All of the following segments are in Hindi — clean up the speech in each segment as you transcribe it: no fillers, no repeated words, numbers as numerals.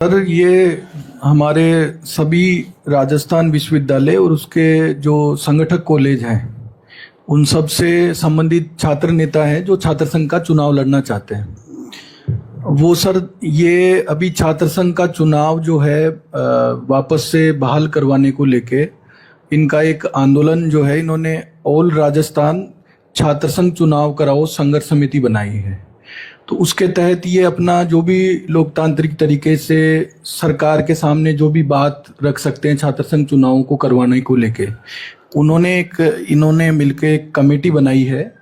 सर, ये हमारे सभी राजस्थान विश्वविद्यालय और उसके जो संगठक कॉलेज हैं उन सब से संबंधित छात्र नेता हैं जो छात्र संघ का चुनाव लड़ना चाहते हैं। वो सर, ये अभी छात्र संघ का चुनाव जो है वापस से बहाल करवाने को लेके इनका एक आंदोलन जो है, इन्होंने ऑल राजस्थान छात्र संघ चुनाव कराओ संघर्ष समिति बनाई है। तो उसके तहत ये अपना जो भी लोकतांत्रिक तरीके से सरकार के सामने जो भी बात रख सकते हैं छात्र संघ चुनावों को करवाने को लेके, इन्होंने मिलकर एक कमेटी बनाई है।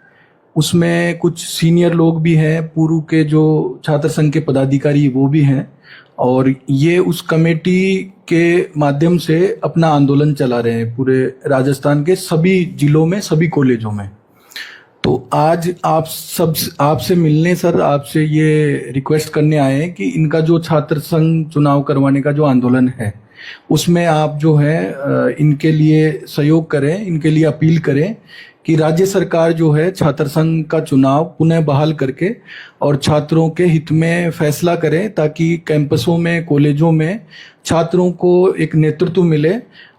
उसमें कुछ सीनियर लोग भी हैं, पूर्व के जो छात्र संघ के पदाधिकारी वो भी हैं, और ये उस कमेटी के माध्यम से अपना आंदोलन चला रहे हैं पूरे राजस्थान के सभी जिलों में, सभी कॉलेजों में। तो आज आपसे मिलने सर, आपसे ये रिक्वेस्ट करने आए हैं कि इनका जो छात्र संघ चुनाव करवाने का जो आंदोलन है उसमें आप जो है इनके लिए सहयोग करें, इनके लिए अपील करें कि राज्य सरकार जो है छात्र संघ का चुनाव पुनः बहाल करके और छात्रों के हित में फैसला करें, ताकि कैंपसों में, कॉलेजों में छात्रों को एक नेतृत्व मिले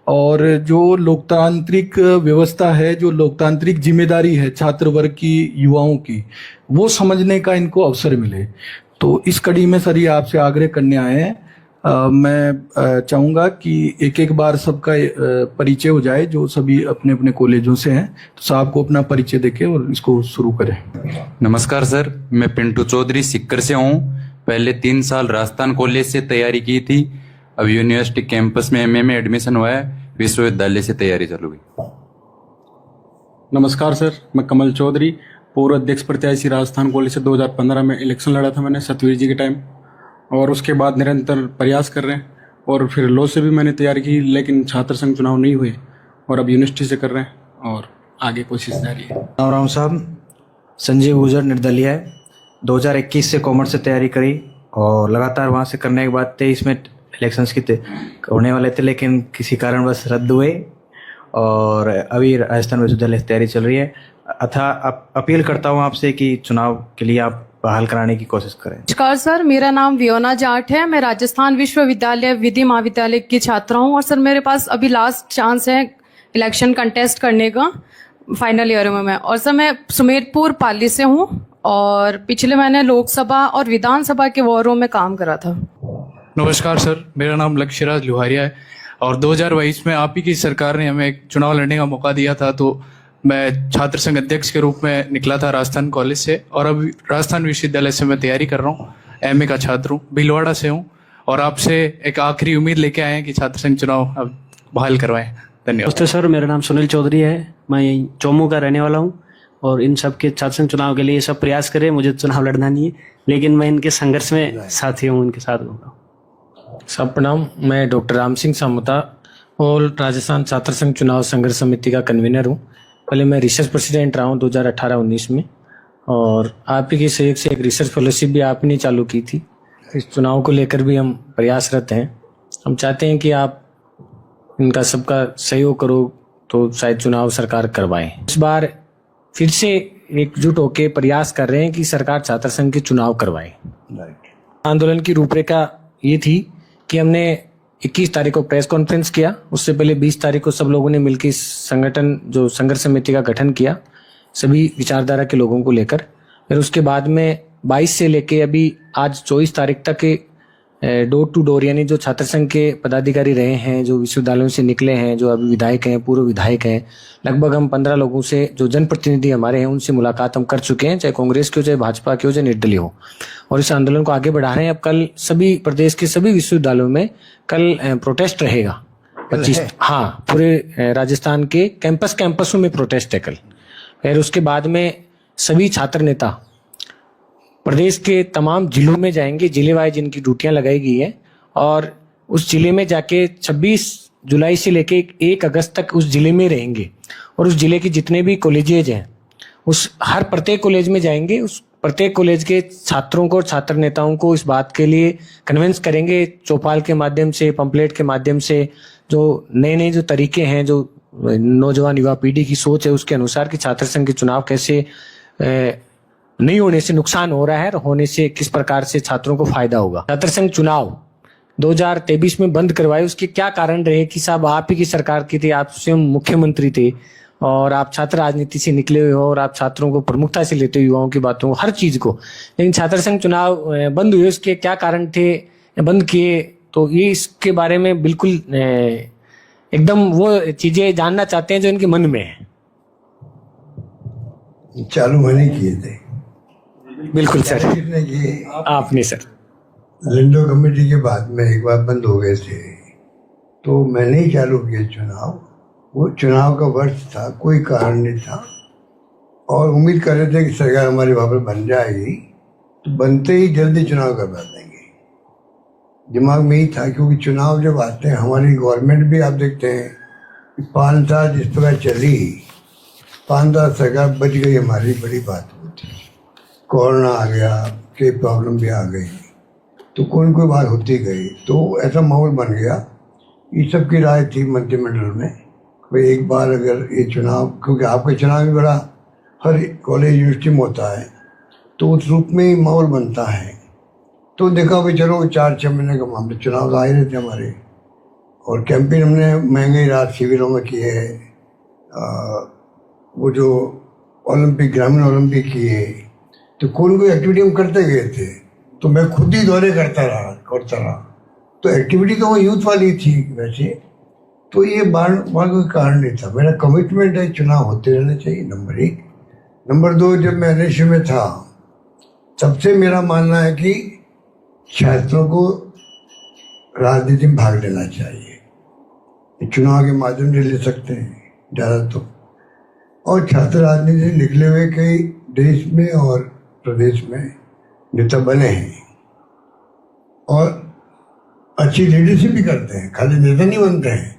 और जो लोकतांत्रिक व्यवस्था है, जो लोकतांत्रिक जिम्मेदारी है छात्र वर्ग की, युवाओं की, वो समझने का इनको अवसर मिले। तो इस कड़ी में सर ये आपसे आग्रह करने आए हैं। मैं चाहूँगा कि एक एक बार सबका परिचय हो जाए, जो सभी अपने अपने कॉलेजों से हैं। तो साहब को अपना परिचय देके और इसको शुरू करें। नमस्कार सर, मैं पिंटू चौधरी सिक्कर से हूँ। पहले 3 साल राजस्थान कॉलेज से तैयारी की थी, अब यूनिवर्सिटी कैंपस में एमए में एडमिशन हुआ है, विश्वविद्यालय से तैयारी चालू हुई। नमस्कार सर, मैं कमल चौधरी, पूर्व अध्यक्ष प्रत्याशी राजस्थान कॉलेज से 2015 में इलेक्शन लड़ा था मैंने सतवीर जी के टाइम, और उसके बाद निरंतर प्रयास कर रहे हैं। और फिर लॉ से भी मैंने तैयारी की, लेकिन छात्र संघ चुनाव नहीं हुए, और अब यूनिवर्सिटी से कर रहे हैं और आगे कोशिश जारी है। राम साहब, संजीव गुजर निर्दलीय है। 2021 से कॉमर्स से तैयारी करी और लगातार वहाँ से करने के बाद 23 में इलेक्शंस की होने वाले थे, लेकिन किसी कारणवश रद्द हुए और अभी राजस्थान विश्वविद्यालय से तैयारी चल रही है। अपील करता हूँ आपसे कि चुनाव के लिए आप बहाल कराने की कोशिश करें। नमस्कार सर, मेरा नाम वियोना जाट है। मैं राजस्थान विश्वविद्यालय विधि महाविद्यालय की छात्रा हूँ और सर मेरे पास अभी लास्ट चांस है इलेक्शन कंटेस्ट करने का फाइनल ईयर में। और सर मैं सुमेरपुर पाली से हूँ और पिछले महीने लोकसभा और विधानसभा के वारों में काम करा था। नमस्कार सर, मेरा नाम लक्ष्यराज लुहारिया है और 2022 में आप ही की सरकार ने हमें एक चुनाव लड़ने का मौका दिया था, तो मैं छात्र संघ अध्यक्ष के रूप में निकला था राजस्थान कॉलेज से, और अब राजस्थान विश्वविद्यालय से मैं तैयारी कर रहा हूँ। एमए का छात्र हूँ, भीलवाड़ा से हूँ, और आपसे एक आखिरी उम्मीद लेके आए हैं कि छात्र संघ चुनाव अब बहाल करवाएं। धन्यवाद। नमस्ते सर, मेरा नाम सुनील चौधरी है, मैं यहीं चौमू का रहने वाला हूँ और इन सब के छात्र संघ चुनाव के लिए सब प्रयास करें। मुझे चुनाव लड़ना नहीं है, लेकिन मैं इनके संघर्ष में साथी हूँ, इनके साथ हूँ। सब प्रणाम, मैं डॉक्टर राम सिंह सामुता और राजस्थान छात्र संघ चुनाव संघर्ष समिति का कन्वीनर हूँ। पहले मैं रिसर्च प्रेसिडेंट रहा हूँ 2018-19 में, और आप ही के सहयोग से एक रिसर्च फेलोशिप भी आपने चालू की थी। इस चुनाव को लेकर भी हम प्रयासरत हैं। हम चाहते हैं कि आप इनका सबका सहयोग करो तो शायद चुनाव सरकार करवाए। इस बार फिर से एकजुट होकर प्रयास कर रहे हैं कि सरकार छात्र संघ के चुनाव करवाए। आंदोलन की रूपरेखा ये थी कि हमने 21 तारीख को प्रेस कॉन्फ्रेंस किया, उससे पहले 20 तारीख को सब लोगों ने मिलकर इस संगठन जो संघर्ष समिति का गठन किया सभी विचारधारा के लोगों को लेकर। फिर उसके बाद में 22 से लेके अभी आज 24 तारीख तक के डोर टू डोर, यानी जो छात्र संघ के पदाधिकारी रहे हैं, जो विश्वविद्यालयों से निकले हैं, जो अभी विधायक हैं, पूर्व विधायक हैं, लगभग हम 15 लोगों से, जो जनप्रतिनिधि हमारे हैं, उनसे मुलाकात हम कर चुके हैं, चाहे कांग्रेस के हो, चाहे भाजपा के हो, चाहे निर्दलीय हो, और इस आंदोलन को आगे बढ़ा रहे हैं। अब कल सभी प्रदेश के सभी विश्वविद्यालयों में कल प्रोटेस्ट रहेगा 25, हाँ, पूरे राजस्थान के कैंपसों में प्रोटेस्ट है कल। फिर उसके बाद में सभी छात्र नेता प्रदेश के तमाम जिलों में जाएंगे, जिले वाइज जिनकी ड्यूटियां लगाई गई है, और उस जिले में जाके 26 जुलाई से लेके 1 अगस्त तक उस जिले में रहेंगे, और उस जिले के जितने भी कॉलेजेज हैं उस हर प्रत्येक कॉलेज में जाएंगे। उस प्रत्येक कॉलेज के छात्रों को और छात्र नेताओं को इस बात के लिए कन्विंस करेंगे, चौपाल के माध्यम से, पंपलेट के माध्यम से, जो नए जो तरीके हैं, जो नौजवान युवा पीढ़ी की सोच है उसके अनुसार कि छात्र संघ के चुनाव कैसे नहीं होने से नुकसान हो रहा है और होने से किस प्रकार से छात्रों को फायदा होगा। छात्र संघ चुनाव 2023 में बंद करवाए, उसके क्या कारण रहे कि साहब आप ही की सरकार की थी, आप स्वयं मुख्यमंत्री थे और आप छात्र राजनीति से निकले हुए हो और आप छात्रों को प्रमुखता से लेते हो, युवाओं की बातों हर चीज को, लेकिन छात्र संघ चुनाव बंद हुए, उसके क्या कारण थे बंद किए? तो ये इसके बारे में बिल्कुल एकदम वो चीजें जानना चाहते हैं जो इनके मन में है। चालू मैंने किए थे। बिल्कुल सर, किसने किए? आपने सर। लिंडो कमेटी के बाद में एक बार बंद हो गए थे, तो मैंने ही चालू किए चुनाव। वो चुनाव का वर्ष था, कोई कारण नहीं था, और उम्मीद कर रहे थे कि सरकार हमारी वापस बन जाएगी, तो बनते ही जल्दी चुनाव करवा देंगे। दिमाग में ही था, क्योंकि चुनाव जब आते हैं, हमारी गवर्नमेंट भी आप देखते हैं कि 5 साल जिस प्रकार चली, 5 साल सरकार बच गई, हमारी बड़ी बात होती। कोरोना आ गया, कई प्रॉब्लम भी आ गई, तो कोई बात होती गई, तो ऐसा माहौल बन गया। ये सब की राय थी मंत्रिमंडल में, भाई एक बार अगर ये चुनाव, क्योंकि आपका चुनाव भी बड़ा हर कॉलेज यूनिवर्सिटी में होता है, तो उस रूप में ही माहौल बनता है। तो देखा भाई चलो 4-6 महीने का मामला, चुनाव आ ही रहे थे हमारे, और कैंपेन हमने महंगे रात शिविरों में किए, वो जो ओलंपिक, ग्रामीण ओलंपिक किए, तो कोई एक्टिविटी हम करते गए थे। तो मैं खुद ही दौरे करता रहा, तो एक्टिविटी तो वो यूथ वाली थी वैसे, तो ये बार कोई कारण नहीं था। मेरा कमिटमेंट है चुनाव होते रहने चाहिए, नंबर 1। नंबर 2, जब मैं एनएसयू में था, तब से मेरा मानना है कि छात्रों को राजनीति में भाग लेना चाहिए। चुनाव के माध्यम से ले सकते हैं ज़्यादा तो, और छात्र राजनीति से निकले हुए कई देश में और प्रदेश में नेता बने हैं, और अच्छी लीडरशिप भी करते हैं, खाली नेता नहीं बनते हैं।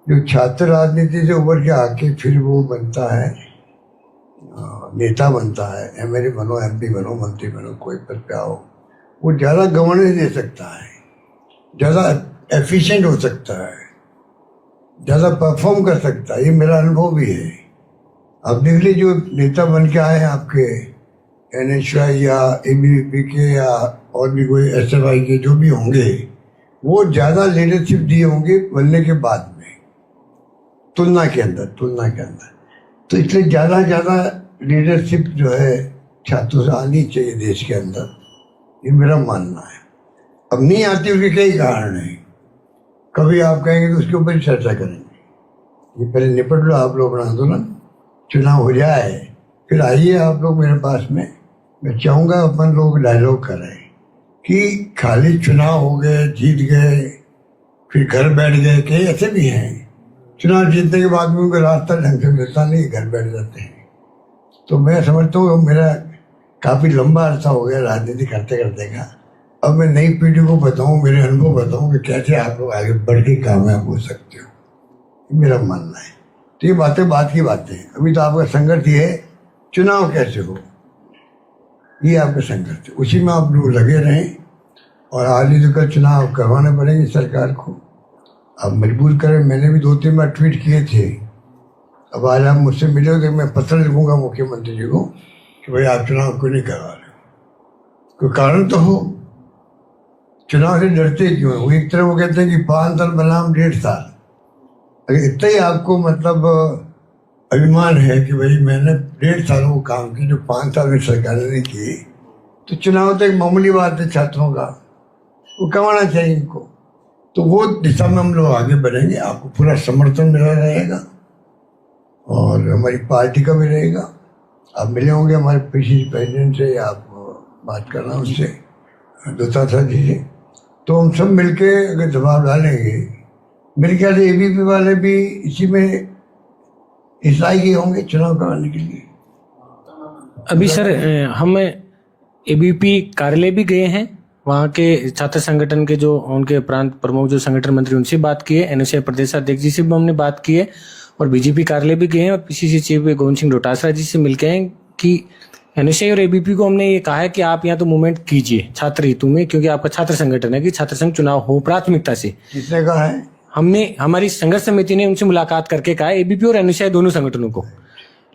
जो छात्र राजनीति से उभर के आके फिर वो बनता है, नेता बनता है, एमएलए बनो, एमपी बनो, मंत्री बनो, कोई पद पे आओ, वो ज़्यादा गवर्नेंस दे सकता है, ज़्यादा एफिशिएंट हो सकता है, ज़्यादा परफॉर्म कर सकता है। ये मेरा अनुभव भी है। अब देख लीजिए, जो नेता बन के आए हैं आपके एनएसयूआई या एबीवीपी के या और भी कोई एसएफआई के जो भी होंगे, वो ज़्यादा लीडरशिप दिए होंगे बनने के बाद में, तुलना के अंदर। तो इसलिए ज़्यादा लीडरशिप जो है छात्रों से आनी चाहिए देश के अंदर, ये मेरा मानना है। अब नहीं आती, उसके कई कारण हैं, कभी आप कहेंगे तो उसके ऊपर चर्चा करेंगे। ये पहले निपट लो आप लोग अपना आंदोलन, चुनाव हो जाए, फिर आइए आप लोग मेरे पास में। मैं चाहूँगा अपन लोग डायलॉग करें कि खाली चुनाव हो गए, जीत गए, फिर घर बैठ गए, कई ऐसे भी हैं चुनाव जीतने के बाद में उनको रास्ता ढंग से मिलता नहीं, घर बैठ जाते हैं। तो मैं समझता हूँ मेरा काफ़ी लंबा अरसा हो गया राजनीति करते करते का। अब मैं नई पीढ़ी को बताऊँ, मेरे अनुभव बताऊँ कि कैसे आप लोग आगे बढ़ के कामयाब हो सकते हो, मेरा मानना है। तो ये बातें बात की बातें हैं। अभी तो आपका संघर्ष ये है चुनाव कैसे हो, ये आपका संघर्ष है, उसी में आप लोग लगे रहें। और आज ही तो कल चुनाव करवाने पड़ेंगे सरकार को, आप मजबूर करें। मैंने भी 2-3 बार ट्वीट किए थे। अब आज आप मुझसे मिले हो तो मैं पत्र लिखूंगा मुख्यमंत्री जी को कि भाई आप चुनाव क्यों नहीं करवा रहे, कोई कारण तो हो। चुनाव से डरते क्यों हैं? वो एक तरह वो कहते हैं कि 5 साल बनाम 1.5 साल। अगर इतना ही आपको मतलब अभिमान है कि भाई मैंने 1.5 साल वो काम की जो 5 साल में सरकार ने किए, तो चुनाव तो एक मामूली बात है छात्रों का, वो करवाना चाहिए इनको। तो वो दिशा में हम लोग आगे बढ़ेंगे, आपको पूरा समर्थन मिला रहेगा और हमारी पार्टी का भी रहेगा। आप मिले होंगे हमारे पीसीसी प्रेसिडेंट से, या आप बात करना उससे, दत्ता जी से, तो हम सब मिलके अगर दबाव डालेंगे, मेरे ख्याल से एबीपी वाले भी इसी में हिस्सा ही होंगे चुनाव कराने के लिए। अभी सर हम एबीपी कार्यालय भी गए हैं, वहाँ के छात्र संगठन के जो उनके प्रांत प्रमुख जो संगठन मंत्री उनसे बात की है, एनएसयूआई प्रदेश अध्यक्ष जी से भी हमने बात की है, और बीजेपी कार्यालय भी गए हैं और पीसीसी चीफ गोविंद सिंह डोटासरा जी से मिलके हैं कि एनएसयूआई और एबीपी को हमने ये कहा है कि आप यहाँ तो मूवमेंट कीजिए छात्र हितों में, क्योंकि आपका छात्र संगठन है, कि छात्र संघ चुनाव हो प्राथमिकता से। किसने कहा है? हमने, हमारी संघर्ष समिति ने उनसे मुलाकात करके कहा है, एबीपी और एनएसयूआई दोनों संगठनों को,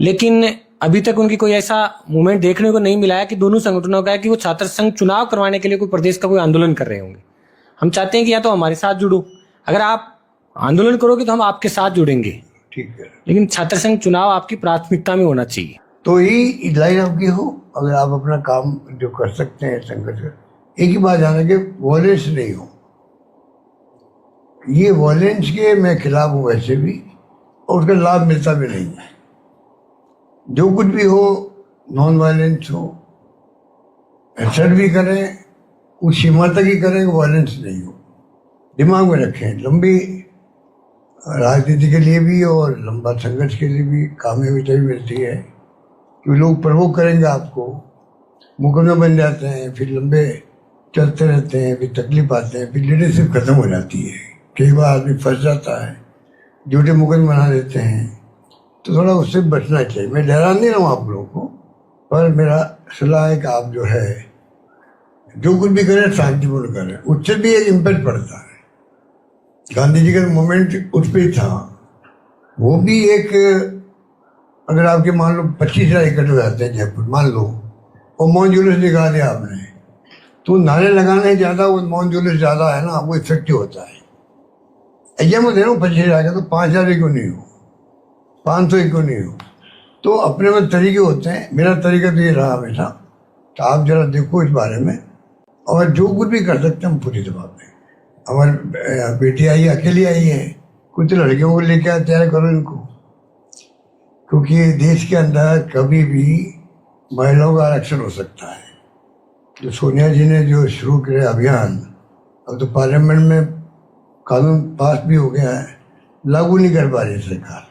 लेकिन अभी तक उनकी कोई ऐसा मूवमेंट देखने को नहीं मिला है कि दोनों संगठनों का है कि वो छात्र संघ चुनाव करवाने के लिए कोई प्रदेश का कोई आंदोलन कर रहे होंगे। हम चाहते हैं कि या तो हमारे साथ जुड़ो, अगर आप आंदोलन करोगे तो हम आपके साथ जुड़ेंगे, ठीक है। लेकिन छात्र संघ चुनाव आपकी प्राथमिकता में होना चाहिए। तो ही लाइन आपकी हो, अगर आप अपना काम जो कर सकते हैं संघर्ष कर, एक ही बात जाना कि वॉयलेंस नहीं हो। ये वॉयलेंस के मैं खिलाफ हूँ वैसे भी, और उसका लाभ मिलता भी नहीं है। जो कुछ भी हो नॉन वायलेंस हो, असर भी करें उस सीमा तक ही करें, वॉयलेंस नहीं हो। दिमाग में रखें, लंबी राजनीति के लिए भी और लंबा संघर्ष के लिए भी कामयाबी तभी मिलती है कि लोग प्रवोक करेंगे आपको, मुकदमे बन जाते हैं, फिर लंबे चलते रहते हैं, फिर तकलीफ आते हैं, फिर लीडरशिप खत्म हो जाती है। कई बार आदमी फंस जाता है, झूठे मुकदमे बना देते हैं, तो थोड़ा उससे बचना चाहिए। मैं डरा नहीं रहा हूँ आप लोगों को, पर मेरा सलाह है कि आप जो है जो कुछ भी करें शांतिपूर्ण करें, उससे भी एक इम्पैक्ट पड़ता है। गांधी जी का मूवमेंट उस पर ही था, वो भी एक, अगर आपके मान लो 25,000 एकड़ हो जाते हैं जयपुर, मान लो, और मौन जुलूस निकाल दिया आपने, तो नारे लगाने ज़्यादा वो मौन जुलूस ज़्यादा है ना, वो इफेक्टिव होता है। ऐसा मैं दे रहा हूँ 25,000 का, तो 5,000 क्यों नहीं हो, 500 क्यों नहीं हो। तो अपने में तरीके होते हैं, मेरा तरीका तो ये रहा हमेशा। तो आप जरा देखो इस बारे में, और जो कुछ भी कर सकते हैं हम पूरी दबाव में। हमारी बेटी आई, अकेली आई है, कुछ लड़कियों को लेकर तैयार करो इनको, क्योंकि देश के अंदर कभी भी महिलाओं का आरक्षण हो सकता है। जो सोनिया जी ने जो शुरू किया अभियान, अब तो पार्लियामेंट में कानून पास भी हो गया है, लागू नहीं कर पा रही सरकार।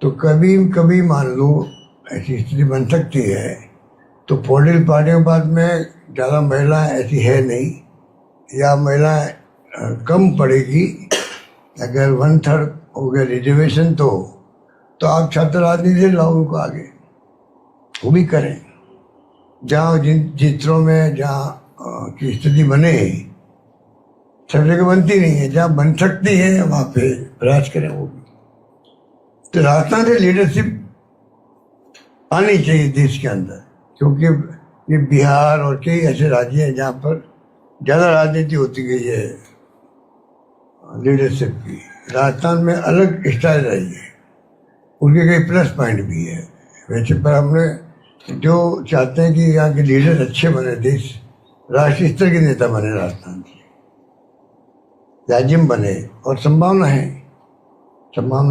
तो कभी कभी मान लो ऐसी स्थिति बन सकती है, तो पॉलिटिकल पार्टियों के पास में ज़्यादा महिलाएं ऐसी है नहीं, या महिलाएं कम पड़ेगी। अगर 1/3 हो गया रिजर्वेशन, तो आप छात्र राजनीति से लाओ उनको आगे, वो भी करें। जहाँ जिन क्षेत्रों में जहाँ की स्थिति बने, सब जगह बनती नहीं है, जहाँ बन सकती है वहाँ पे प्रयास करें वो भी। तो राजस्थान से लीडरशिप आनी चाहिए देश के अंदर, क्योंकि ये बिहार और कई ऐसे राज्य हैं जहाँ पर ज़्यादा राजनीति होती गई है लीडरशिप की। राजस्थान में अलग स्टाइल रही है, उनके कई प्लस पॉइंट भी है वैसे, पर हमने जो चाहते हैं कि यहाँ के लीडर अच्छे बने, देश राष्ट्रीय स्तर के नेता बने, राजस्थान के राज्य में बने, और संभावना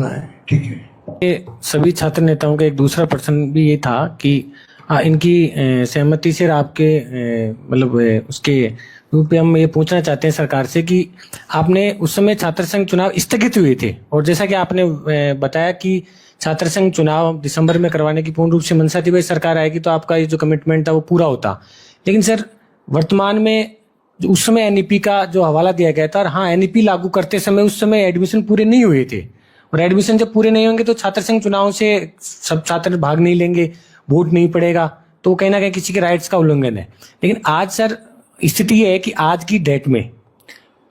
है ठीक है। ये सभी छात्र नेताओं का एक दूसरा प्रश्न भी ये था कि इनकी सहमति से आपके मतलब उसके रूप में हम ये पूछना चाहते हैं सरकार से कि आपने उस समय छात्र संघ चुनाव स्थगित हुए थे, और जैसा कि आपने बताया कि छात्र संघ चुनाव दिसंबर में करवाने की पूर्ण रूप से मंशा थी, भाई सरकार आएगी तो आपका ये जो कमिटमेंट था वो पूरा होता। लेकिन सर वर्तमान में उस समय एनईपी का जो हवाला दिया गया था, और हाँ एनईपी लागू करते समय उस समय एडमिशन पूरे नहीं हुए थे, और एडमिशन जब पूरे नहीं होंगे तो छात्र संघ चुनाव से सब छात्र भाग नहीं लेंगे, वोट नहीं पड़ेगा, तो कहीं ना कहीं किसी के राइट्स का उल्लंघन है। लेकिन आज सर स्थिति ये है कि आज की डेट में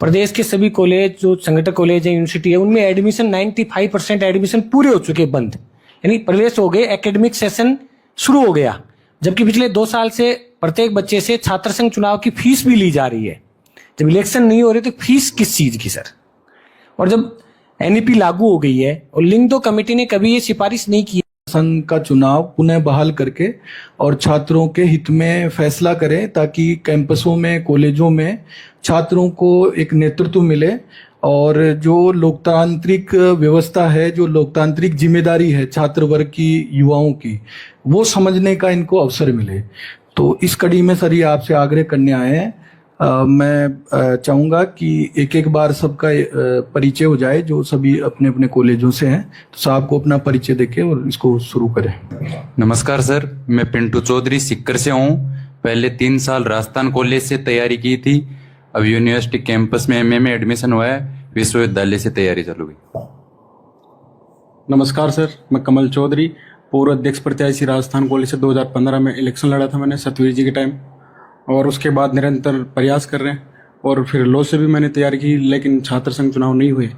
प्रदेश के सभी कॉलेज, जो संगठन कॉलेज है, यूनिवर्सिटी है, उनमें एडमिशन 95% एडमिशन पूरे हो चुके, बंद, यानी प्रवेश हो गए, एकेडमिक सेशन शुरू हो गया। जबकि पिछले 2 साल से प्रत्येक बच्चे से छात्र संघ चुनाव की फीस भी ली जा रही है। जब इलेक्शन नहीं हो रहे तो फीस किस चीज की सर? और जब एनईपी लागू हो गई है, और लिंग 2 कमेटी ने कभी ये सिफारिश नहीं की संघ का चुनाव पुनः बहाल करके और छात्रों के हित में फैसला करें, ताकि कैंपसों में, कॉलेजों में छात्रों को एक नेतृत्व मिले, और जो लोकतांत्रिक व्यवस्था है, जो लोकतांत्रिक जिम्मेदारी है छात्र वर्ग की, युवाओं की, वो समझने का इनको अवसर मिले। तो इस कड़ी में सर ये आपसे आग्रह करने आए हैं। मैं चाहूँगा कि एक एक बार सबका परिचय हो जाए, जो सभी अपने अपने कॉलेजों से हैं, तो साहब को अपना परिचय देके और इसको शुरू करें। नमस्कार सर, मैं पिंटू चौधरी सिक्कर से हूँ। पहले 3 साल राजस्थान कॉलेज से तैयारी की थी, अब यूनिवर्सिटी कैंपस में एमए में एडमिशन हुआ है, विश्वविद्यालय से तैयारी चालू हुई। नमस्कार सर, मैं कमल चौधरी, पूर्व अध्यक्ष प्रत्याशी राजस्थान कॉलेज से 2015 में इलेक्शन लड़ा था मैंने सतवीर जी के टाइम, और उसके बाद निरंतर प्रयास कर रहे हैं, और फिर लॉ से भी मैंने तैयारी की, लेकिन छात्र संघ चुनाव नहीं हुए,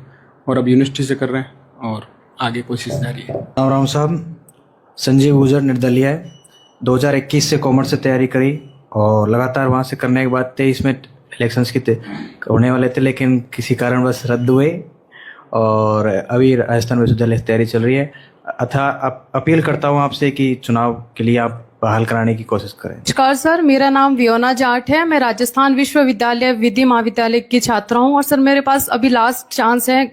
और अब यूनिवर्सिटी से कर रहे हैं, और आगे कोशिश जारी है। राम साहब, संजीव गुजर निर्दलीय है, 2021 से कॉमर्स से तैयारी करी, और लगातार वहाँ से करने के बाद 23 में इलेक्शंस होने वाले थे, लेकिन किसी कारणवश रद्द हुए और अभी राजस्थान विश्वविद्यालय से तैयारी चल रही है। अतः अपील करता हूँ आपसे कि चुनाव के लिए आप बहाल कराने की कोशिश करें। नमस्कार सर, मेरा नाम वियोना जाट है। मैं राजस्थान विश्वविद्यालय विधि महाविद्यालय की छात्रा हूँ और सर मेरे पास अभी लास्ट चांस है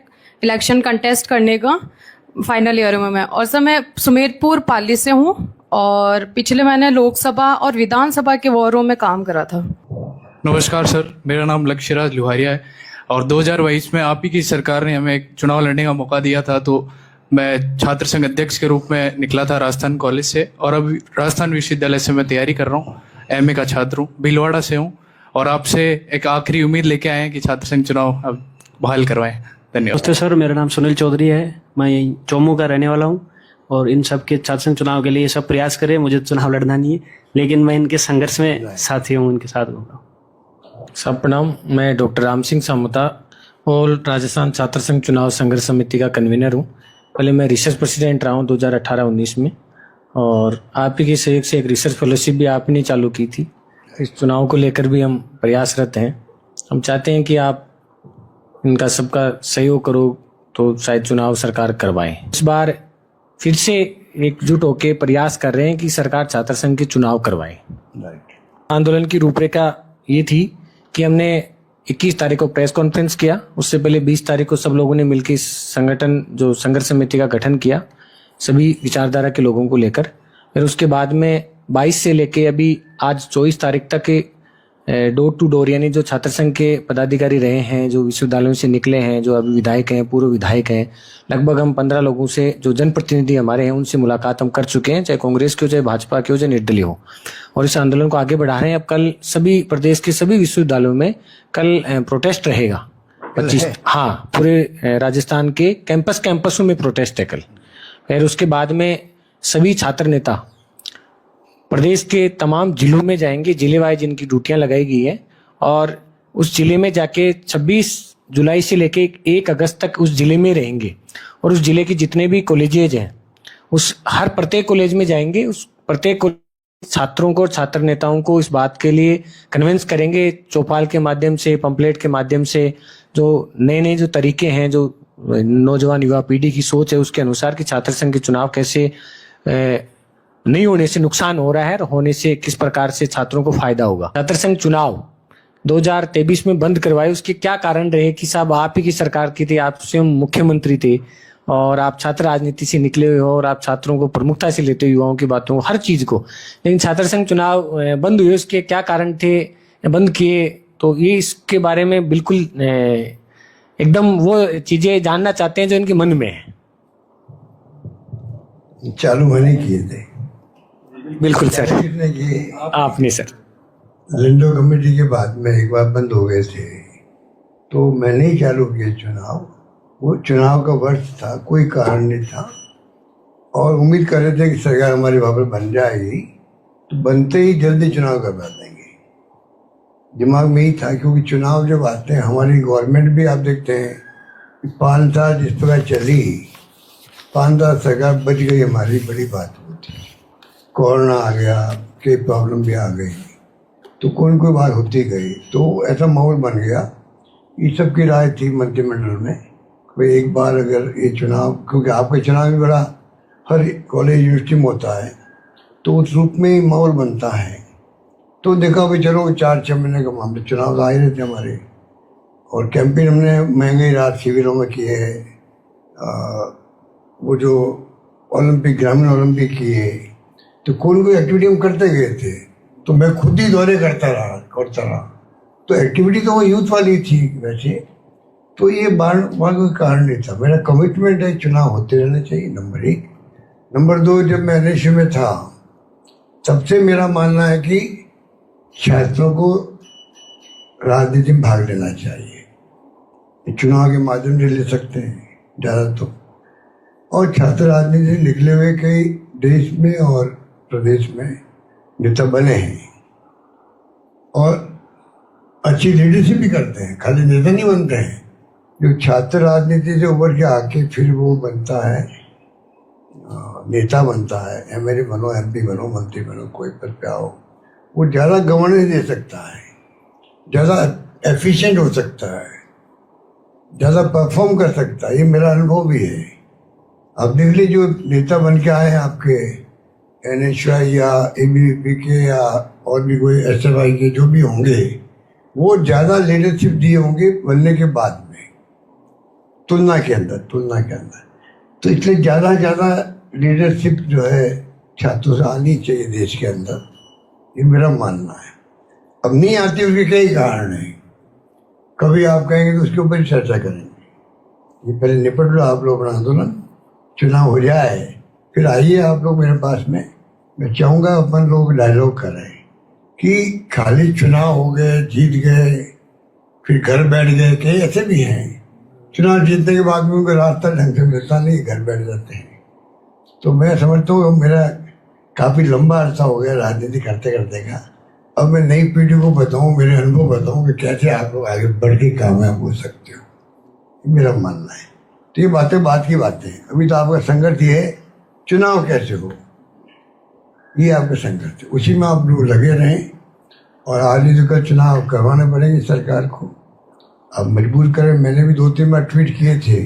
इलेक्शन कंटेस्ट करने का फाइनल ईयर में। और सर मैं सुमेरपुर पाली से हूँ और पिछले महीने लोकसभा और विधानसभा के वारों में काम करा था। नमस्कार सर, मेरा नाम लक्ष्यराज लुहारिया है और 2022 में आप ही की सरकार ने हमें एक चुनाव लड़ने का मौका दिया था, तो मैं छात्र संघ अध्यक्ष के रूप में निकला था राजस्थान कॉलेज से और अब राजस्थान विश्वविद्यालय से मैं तैयारी कर रहा हूँ। एमए का छात्र हूँ, भीलवाड़ा से हूँ और आपसे एक आखिरी उम्मीद लेके आए हैं कि छात्र संघ चुनाव अब बहाल करवाएं। धन्यवाद। नमस्ते सर, मेरा नाम सुनील चौधरी है। मैं यहीं चौमू का रहने वाला हूँ और इन सब के छात्र संघ चुनाव के लिए सब प्रयास करें। मुझे चुनाव लड़ना नहीं है, लेकिन मैं इनके संघर्ष में साथी हूँ, उनके साथ घूम रहा हूँ। सब प्रणाम। मैं डॉक्टर राम सिंह सामुता और राजस्थान छात्र संघ चुनाव संघर्ष समिति का कन्वीनर हूँ। पहले मैं रिसर्च प्रेसिडेंट रहा हूँ 2018-19 में और आप ही के सहयोग से एक रिसर्च फेलोशिप भी आपने चालू की थी। इस चुनाव को लेकर भी हम प्रयासरत हैं। हम चाहते हैं कि आप इनका सबका सहयोग करो तो शायद चुनाव सरकार करवाए। इस बार फिर से एकजुट होकर प्रयास कर रहे हैं कि सरकार छात्र संघ के चुनाव करवाए। आंदोलन की रूपरेखा ये थी कि हमने 21 तारीख को प्रेस कॉन्फ्रेंस किया, उससे पहले 20 तारीख को सब लोगों ने मिलकर इस संगठन जो संघर्ष समिति का गठन किया सभी विचारधारा के लोगों को लेकर। फिर उसके बाद में 22 से लेके अभी आज 24 तारीख तक डोर टू डोर यानी जो छात्र संघ के पदाधिकारी रहे हैं, जो विश्वविद्यालयों से निकले हैं, जो अभी विधायक हैं, पूर्व विधायक हैं, लगभग हम 15 लोगों से जो जनप्रतिनिधि हमारे हैं उनसे मुलाकात हम कर चुके हैं, चाहे कांग्रेस के हो, चाहे भाजपा के हो, चाहे निर्दलीय हो, और इस आंदोलन को आगे बढ़ा रहे हैं। अब कल सभी प्रदेश के सभी विश्वविद्यालयों में कल प्रोटेस्ट रहेगा 25, हाँ पूरे राजस्थान के कैंपसों में प्रोटेस्ट है कल। फिर उसके बाद में सभी छात्र नेता प्रदेश के तमाम जिलों में जाएंगे, जिले वाइज जिनकी ड्यूटियां लगाई गई है, और उस जिले में जाके 26 जुलाई से लेके 1 अगस्त तक उस जिले में रहेंगे और उस जिले के जितने भी कॉलेजेज हैं उस हर प्रत्येक कॉलेज में जाएंगे। उस प्रत्येक छात्रों को, छात्र नेताओं को इस बात के लिए कन्विंस करेंगे चौपाल के माध्यम से, पंपलेट के माध्यम से, जो नए जो तरीके हैं, जो नौजवान युवा पीढ़ी की सोच है उसके अनुसार कि छात्र संघ के चुनाव कैसे नहीं होने से नुकसान हो रहा है और होने से किस प्रकार से छात्रों को फायदा होगा। छात्र संघ चुनाव 2023 में बंद करवाए, उसके क्या कारण रहे कि साहब आप ही की सरकार की थी, आप स्वयं मुख्यमंत्री थे और आप छात्र राजनीति से निकले हुए हो और आप छात्रों को प्रमुखता से लेते हो, युवाओं की बातों हर चीज को, लेकिन छात्र संघ चुनाव बंद हुए, उसके क्या कारण थे बंद किए, तो ये इसके बारे में बिल्कुल एकदम वो चीजें जानना चाहते हैं जो इनके मन में है। चालू मैंने किए थे। बिल्कुल सर, कितने किए आपने सर। लिंडो कमेटी के बाद में एक बार बंद हो गए थे तो मैंने ही चालू किए चुनाव। वो चुनाव का वर्ष था, कोई कारण नहीं था और उम्मीद कर रहे थे कि सरकार हमारी वापस बन जाएगी, तो बनते ही जल्दी चुनाव करवा देंगे। दिमाग में ही था, क्योंकि चुनाव जब आते हैं, हमारी गवर्नमेंट भी आप देखते हैं 5 साल जिस प्रकार चली, 5 साल सरकार बच गई, हमारी बड़ी बात होती। कोरोना आ गया, कई प्रॉब्लम भी आ गई, तो कोई बात होती गई, तो ऐसा माहौल बन गया। ये सब की राय थी मंत्रिमंडल में, भाई एक बार अगर ये चुनाव, क्योंकि आपका चुनाव भी बड़ा हर कॉलेज यूनिवर्सिटी में होता है, तो उस रूप में ही माहौल बनता है। तो देखा भाई चलो 4-6 महीने का मामले, चुनाव तो आ ही रहे थे हमारे, और कैंपेन हमने महंगे रात शिविरों में किए हैं, वो जो ओलंपिक, ग्रामीण ओलंपिक किए, तो कोई एक्टिविटी हम करते गए थे, तो मैं खुद ही दौरे करता रहा। तो एक्टिविटी तो वो यूथ वाली थी वैसे, तो ये बार कोई कारण नहीं था। मेरा कमिटमेंट है चुनाव होते रहने चाहिए, नंबर 1। नंबर 2, जब मैं एनएसयू में था तब से मेरा मानना है कि छात्रों को राजनीति में भाग लेना चाहिए। चुनाव के माध्यम से ले सकते हैं ज़्यादा तो, और छात्र राजनीति से निकले हुए कई देश में और प्रदेश में नेता बने हैं और अच्छी लीडरशिप भी करते हैं, खाली नेता नहीं बनते हैं। जो छात्र राजनीति से उभर के आके फिर वो बनता है, नेता बनता है, एमएलए बनो, एमपी बनो, मंत्री बनो, कोई पद पे आओ, वो ज़्यादा गवर्नेंस दे सकता है, ज़्यादा एफिशिएंट हो सकता है, ज़्यादा परफॉर्म कर सकता है। ये मेरा अनुभव भी है। अब देख लीजिए जो नेता बन के आए हैं आपके NHY या ABVP के या और भी कोई SFI के जो भी होंगे, वो ज़्यादा लीडरशिप दिए होंगे बनने के बाद में तुलना के अंदर। तो इसलिए ज़्यादा लीडरशिप जो है छात्रों से आनी चाहिए देश के अंदर, ये मेरा मानना है। अब नहीं आती उसके कई कारण हैं, कभी आप कहेंगे तो उसके ऊपर चर्चा करेंगे। ये पहले निपट लो आप लोग अपना आंदोलन, चुनाव हो जाए, फिर आइए आप लोग मेरे पास में। मैं चाहूँगा अपन लोग डायलॉग करें कि खाली चुनाव हो गए, जीत गए, फिर घर बैठ गए। कई ऐसे भी हैं चुनाव जीतने के बाद भी उनको रास्ता ढंग से मिलता नहीं, घर बैठ जाते हैं। तो मैं समझता हूँ मेरा काफ़ी लंबा अरसा हो गया राजनीति करते करते का। अब मैं नई पीढ़ी को बताऊँ, मेरे अनुभव बताऊँ कि कैसे आप लोग आगे बढ़ के कामयाब हो सकते हो, ये मेरा मानना है। तो ये बातें बात की बातें हैं। अभी तो आपका संघर्ष ये है चुनाव कैसे हो, ये आपका संघर्ष है, उसी में आप लोग लगे रहें। और आज ही का चुनाव करवाने पड़ेंगे सरकार को, अब मजबूर करें। मैंने भी 2-3 बार ट्वीट किए थे।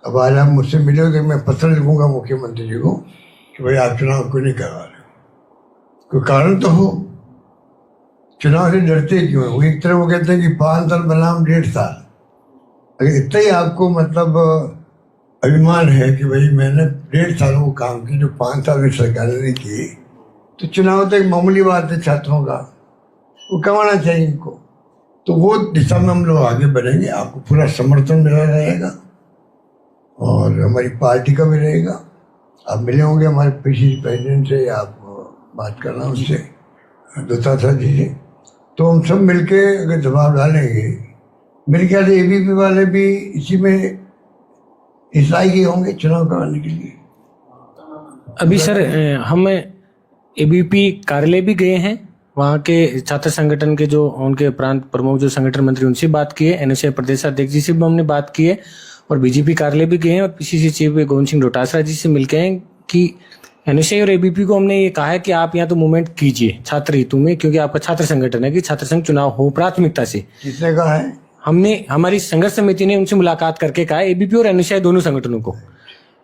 अब आज आप मुझसे मिले हो तो मैं पत्र लिखूंगा मुख्यमंत्री जी को कि भाई आप चुनाव क्यों नहीं करवा रहे हो, कोई कारण तो हो। चुनाव से डरते क्यों हैं? वो एक तरह वो कहते हैं कि 5 साल बनाम 1.5 साल। अगर इतना ही आपको मतलब अभिमान है कि भाई मैंने 1.5 साल वो काम किया जो 5 साल में सरकार ने किए, तो चुनाव तो एक मामूली बात है छात्रों का, वो करवाना चाहिए इनको। तो वो दिशा में हम लोग आगे बढ़ेंगे, आपको पूरा समर्थन मिला रहेगा और हमारी पार्टी का भी रहेगा। आप मिले होंगे हमारे प्रेसिडेंट से, या आप बात करना उससे, दुतासा जी से, तो हम सब मिलके अगर दबाव डालेंगे, मेरे ख्याल से ABP वाले भी इसी में हिस्सा ही होंगे चुनाव करवाने के लिए। अभी सर हम ABP कार्यालय भी गए हैं, वहाँ के छात्र संगठन के जो उनके प्रांत प्रमुख जो संगठन मंत्री उनसे बात की है, NSA प्रदेश अध्यक्ष जी से भी हमने बात की है, और BJP कार्यालय भी गए हैं और PCC चीफ गोविंद सिंह डोटासरा जी से मिलके हैं कि NSA और ABP को हमने ये कहा है कि आप यहाँ तो मूवमेंट कीजिए छात्र हितों में, क्योंकि आपका छात्र संगठन है, कि छात्र संघ चुनाव हो प्राथमिकता से। किसने कहा है? हमने, हमारी संघर्ष समिति ने उनसे मुलाकात करके कहा है, ABP और NSA दोनों संगठनों को।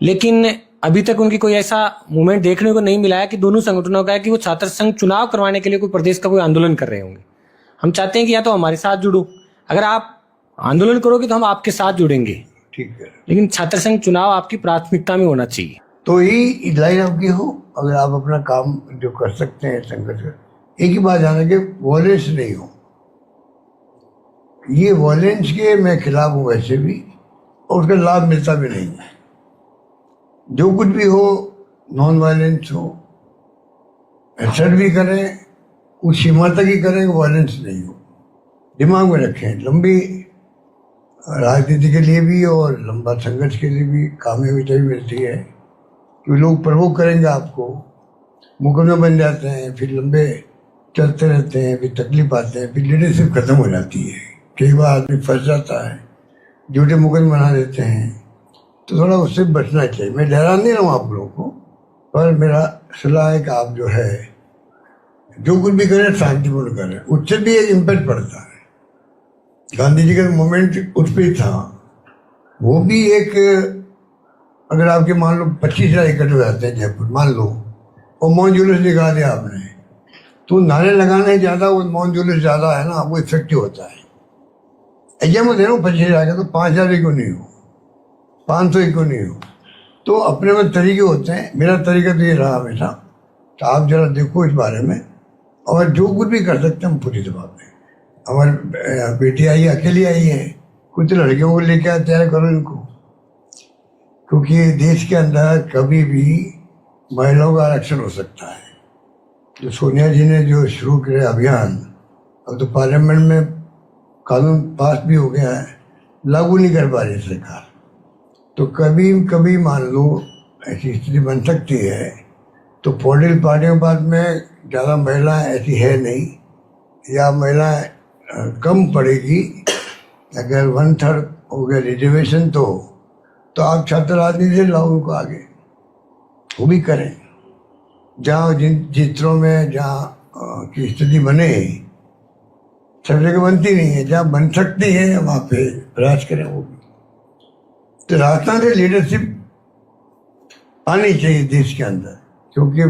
लेकिन अभी तक उनकी कोई ऐसा मूवमेंट देखने को नहीं मिला है कि दोनों संगठनों का है कि वो छात्र संघ चुनाव करवाने के लिए कोई प्रदेश का कोई आंदोलन कर रहे होंगे। हम चाहते हैं कि या तो हमारे साथ जुड़ो, अगर आप आंदोलन करोगे तो हम आपके साथ जुड़ेंगे, ठीक है, लेकिन छात्र संघ चुनाव आपकी प्राथमिकता में होना चाहिए। तो ही लाइन आपकी हो। अगर आप अपना काम जो कर सकते हैं संघर्ष, एक ही बात जाने के वॉयलेंस नहीं हो। ये वॉयलेंस के मैं खिलाफ हूँ वैसे भी, और उसका लाभ मिलता भी नहीं है। जो कुछ भी हो नॉन वायलेंस हो, असर भी करें उस सीमा तक ही करें, वायलेंस नहीं हो। दिमाग में रखें, लंबी राजनीति के लिए भी और लंबा संघर्ष के लिए भी कामयाबी तभी मिलती है कि लोग प्रवोक करेंगे आपको, मुकदमे बन जाते हैं, फिर लंबे चलते रहते हैं, फिर तकलीफ आते हैं, फिर लीडरशिप खत्म हो जाती है। कई बार आदमी फंस जाता है, झूठे मुकदमे बना देते हैं, तो थोड़ा उससे बचना चाहिए। मैं डरा नहीं रहा हूँ आप लोगों को, पर मेरा सलाह है कि आप जो है जो कुछ भी करें शांतिपूर्ण करें, उससे भी एक इम्पैक्ट पड़ता है। गांधी जी का मोमेंट उस पर था, वो भी एक, अगर आपके मान लो 25,000 इकट्ठे हो जाते हैं जयपुर, मान लो, और मौन जुलूस निकाल दिया आपने, तो नारे लगाने ज़्यादा वो मौन जुलूस ज़्यादा है ना, वो इफेक्टिव होता है। ऐसा मैं दे रहा हूँ 25,000 का, तो 5,000 क्यों नहीं हो, 500 क्यों नहीं हो। तो अपने में तरीके होते हैं, मेरा तरीका तो ये रहा हमेशा। तो आप जरा देखो इस बारे में, और जो कुछ भी कर सकते हैं हम पूरी दबाव में। हमारी बेटी आई, अकेली आई है, कुछ लड़कियों को लेकर आए, तैयार करो इनको, क्योंकि देश के अंदर कभी भी महिलाओं का आरक्षण हो सकता है। जो सोनिया जी ने जो शुरू किया अभियान, अब तो पार्लियामेंट में कानून पास भी हो गया है, लागू नहीं कर पा रही सरकार। तो कभी कभी मान लो ऐसी स्थिति बन सकती है, तो पॉलिटिकल पार्टियों के पास में ज़्यादा महिलाएं ऐसी है नहीं, या महिलाएं कम पड़ेगी। अगर 1/3 हो गया रिजर्वेशन, तो आप छात्र राजनीति से लाओ उनको आगे, वो भी करें। जहाँ जिन क्षेत्रों में जहाँ की स्थिति बने, सब जगह बनती नहीं है, जहाँ बन सकती है वहाँ पे प्रयास करें वो भी। तो राजस्थान से लीडरशिप आनी चाहिए देश के अंदर, क्योंकि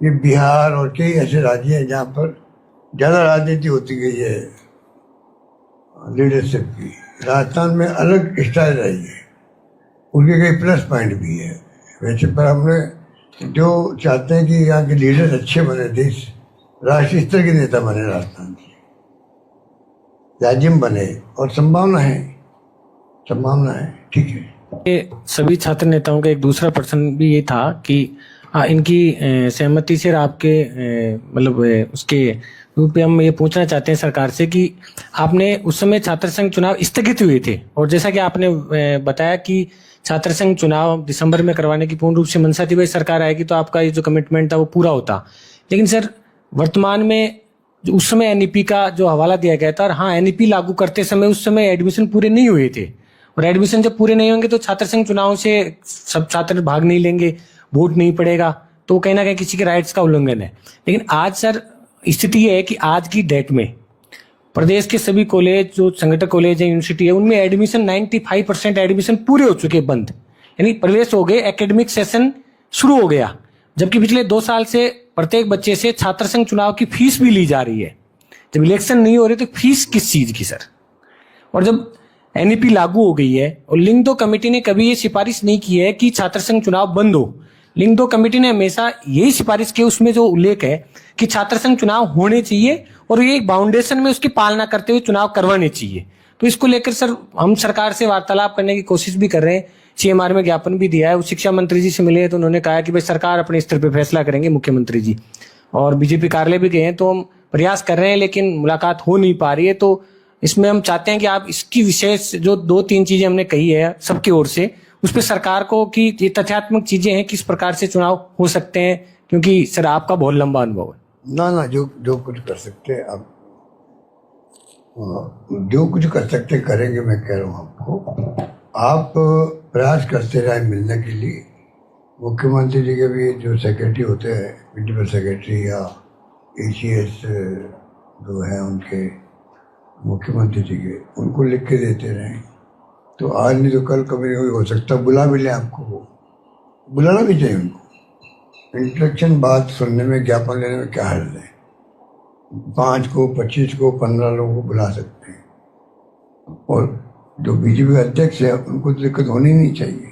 ये बिहार और कई ऐसे राज्य हैं जहाँ पर ज़्यादा राजनीति होती गई है लीडरशिप की। राजस्थान में अलग स्टाइल रही है, उनके कई प्लस पॉइंट भी है वैसे, पर हमने जो चाहते हैं कि यहाँ के लीडर अच्छे बने, देश राष्ट्रीय स्तर के नेता बने, राजस्थान के राज्य में बने, और संभावना है, ठीक है। ये सभी छात्र नेताओं का एक दूसरा प्रश्न भी ये था कि इनकी सहमति से आपके मतलब उसके रूप में हम ये पूछना चाहते हैं सरकार से कि आपने उस समय छात्र संघ चुनाव स्थगित हुए थे, और जैसा कि आपने बताया कि छात्र संघ चुनाव दिसंबर में करवाने की पूर्ण रूप से मंशा थी, भाई सरकार आएगी तो आपका ये जो कमिटमेंट था वो पूरा होता। लेकिन सर वर्तमान में उस समय एनईपी का जो हवाला दिया गया था, और हाँ एनईपी लागू करते समय उस समय एडमिशन पूरे नहीं हुए थे, और एडमिशन जब पूरे नहीं होंगे तो छात्र संघ चुनाव से सब छात्र भाग नहीं लेंगे, वोट नहीं पड़ेगा, तो कहीं ना कहीं किसी के राइट्स का उल्लंघन है। लेकिन आज सर स्थिति ये है कि आज की डेट में प्रदेश के सभी कॉलेज, जो संगठन कॉलेज है, यूनिवर्सिटी है, उनमें एडमिशन 95% एडमिशन पूरे हो चुके, बंद, यानी प्रवेश हो गए, एकेडमिक सेशन शुरू हो गया। जबकि पिछले 2 साल से प्रत्येक बच्चे से छात्र संघ चुनाव की फीस भी ली जा रही है। जब इलेक्शन नहीं हो रही तो फीस किस चीज की सर? और जब एनईपी लागू हो गई है, और लिंग 2 कमेटी ने कभी ये सिफारिश नहीं की है कि छात्र संघ चुनाव बंद हो। लिंग 2 कमेटी ने हमेशा यही सिफारिश की, उसमें जो उल्लेख है कि छात्र संघ चुनाव होने चाहिए और ये एक बाउंडेशन में उसकी पालना करते हुए चुनाव करवाने चाहिए। तो इसको लेकर सर हम सरकार से वार्तालाप करने की कोशिश भी कर रहे हैं, सीएमआर में ज्ञापन भी दिया है। वो शिक्षा मंत्री जी से मिले तो उन्होंने कहा कि भाई सरकार अपने स्तर पर फैसला करेंगे, मुख्यमंत्री जी, और बीजेपी कार्यालय भी गए हैं, तो हम प्रयास कर रहे हैं लेकिन मुलाकात हो नहीं पा रही है। तो इसमें हम चाहते हैं कि आप इसकी विशेष जो 2-3 चीजें हमने कही है सबकी ओर से, उस पर सरकार को कि ये तथ्यात्मक चीजें हैं, किस प्रकार से चुनाव हो सकते हैं, क्योंकि सर आपका बहुत लंबा अनुभव है। ना जो कुछ कर सकते हैं आप, जो कुछ कर सकते करेंगे, मैं कह रहा हूँ आपको। आप प्रयास करते रहे मिलने के लिए। मुख्यमंत्री जी के भी जो सेक्रेटरी होते हैं, प्रिंसिपल सेक्रेटरी या एसीएस जो है उनके, मुख्यमंत्री जी के, उनको लिख के देते रहें। तो आज नहीं तो कल कभी नहीं हो सकता, बुला भी लें आपको, बुलाना भी चाहिए उनको। इंट्रैक्शन बात सुनने में, ज्ञापन लेने में क्या हर्ज है? 5 को, 25 को, 15 लोगों को बुला सकते हैं। और जो बीजेपी के अध्यक्ष है उनको तो दिक्कत होनी नहीं चाहिए।